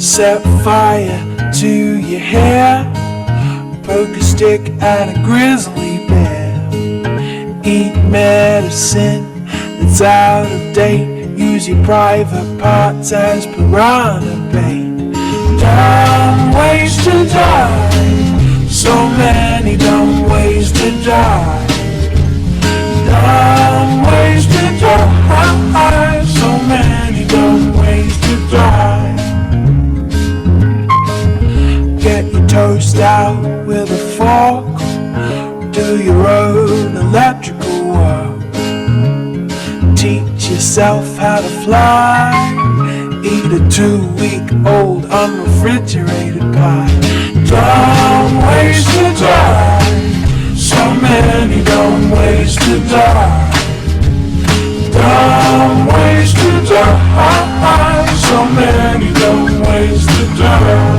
Set fire to your hair, poke a stick at a grizzly bear. Eat medicine that's out of date, use your private parts as piranha bait. Dumb ways to die, so many dumb ways to die. Dumb ways to die, so many dumb ways to die. Get your toast out with a fork, do your own electrical work. Teach yourself how to fly, eat a 2-week-old unrefrigerated pie. Dumb ways to die, so many dumb ways to die. Dumb ways to die, so many dumb ways to die.